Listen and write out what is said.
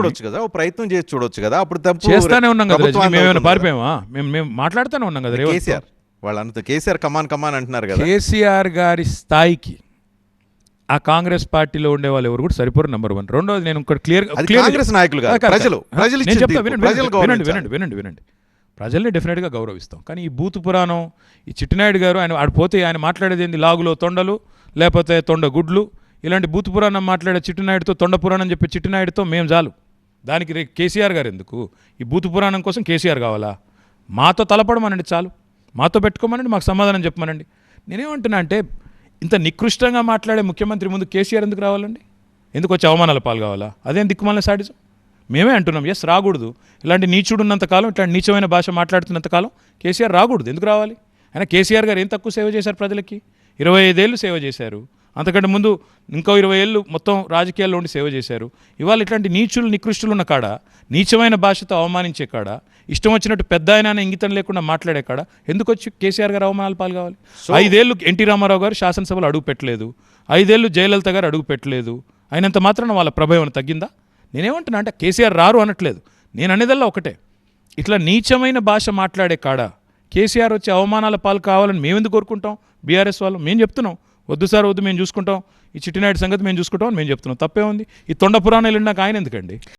చూడొచ్చు కదా, ఓ ప్రయత్నం చేసి చూడొచ్చు కదా. అప్పుడు తప్పు చేస్తానే ఉన్నాం కదా, ప్రభుత్వానికి మేమేమైనా అవుతుంది కదా. పారిపోయామా? మేము మాట్లాడుతూనే ఉన్నాం కదా. కేసీఆర్ వాళ్ళంతా కేసీఆర్ కమాన్ అంటున్నారు కదా. కేసీఆర్ గారి స్థాయికి ఆ కాంగ్రెస్ పార్టీలో ఉండే వాళ్ళు ఎవరు కూడా సరిపోరు. నెంబర్ 1. రెండోది నేను ఇంకోటి క్లియర్ కాంగ్రెస్ నాయకులు కాదు, ప్రజలు నేను చెప్తా, వినండి. వినండి. ప్రజల్ని డెఫినెట్గా గౌరవిస్తాం. కానీ ఈ బూతు పురాణం, ఈ చిట్టినాయుడు గారు ఆయన ఆడిపోతే ఆయన మాట్లాడేది ఏంది, లాగులో తొండలు లేకపోతే తొండ గుడ్లు, ఇలాంటి బూతు పురాణం మాట్లాడే చిట్టినాయుడుతో, తొండ పురాణం చెప్పే చిట్టినాయుడుతో మేము చాలు. దానికి కేసీఆర్ గారు ఎందుకు? ఈ బూతు పురాణం కోసం కేసీఆర్ కావాలా? మాతో తలపడమనండి చాలు, మాతో పెట్టుకోమనండి, మాకు సమాధానం చెప్పమనండి. నేనేమంటున్నా అంటే, ఇంత నికృష్టంగా మాట్లాడే ముఖ్యమంత్రి ముందు కేసీఆర్ ఎందుకు రావాలండి? ఎందుకు వచ్చి అవమానాల పాలు కావాలా? అదేం దిక్కుమాలిన సాడిజం? మేమే అంటున్నాం ఎస్ రాకూడదు. ఇలాంటి నీచుడు ఉన్నంతకాలం, ఇట్లాంటి నీచమైన భాష మాట్లాడుతున్నంతకాలం కేసీఆర్ రాకూడదు. ఎందుకు రావాలి? అయినా కేసీఆర్ గారు ఏం తక్కువ సేవ చేశారు ప్రజలకి? 25 ఏళ్ళు సేవ చేశారు. అంతకంటే ముందు ఇంకో 20 ఏళ్ళు మొత్తం రాజకీయాల్లో ఉండి సేవ చేశారు. ఇవాళ ఇట్లాంటి నీచులు నికృష్టులు ఉన్న కాడ, నీచమైన భాషతో అవమానించే కాడ, ఇష్టం వచ్చినట్టు పెద్ద ఆయన ఇంగితం లేకుండా మాట్లాడే కాడ ఎందుకు వచ్చి కేసీఆర్ గారు అవమానాలు పాలు కావాలి? 5 ఏళ్ళు ఎన్టీ రామారావు గారు శాసనసభలో అడుగు పెట్టలేదు, 5 ఏళ్ళు జయలలిత గారు అడుగు పెట్టలేదు. అయినంత మాత్రాన వాళ్ళ ప్రభావం తగ్గిందా? నేనేమంటున్నా అంటే కేసీఆర్ రారు అనట్లేదు. నేను అనేదల్లా ఒకటే, ఇట్లా నీచమైన భాష మాట్లాడే కాడ కేసీఆర్ వచ్చి అవమానాల పాలు కావాలని మేమెందుకు కోరుకుంటాం? బీఆర్ఎస్ వాళ్ళు మేము చెప్తున్నాం, వద్దు సార్ వద్దు, మేము చూసుకుంటాం, ఈ చిట్టినాయుడు సంగతి మేము చూసుకుంటాం అని మేము చెప్తున్నాం. తప్పే ఉంది? ఈ తొండ పురాణాలు నాకు ఆయన ఎందుకండి?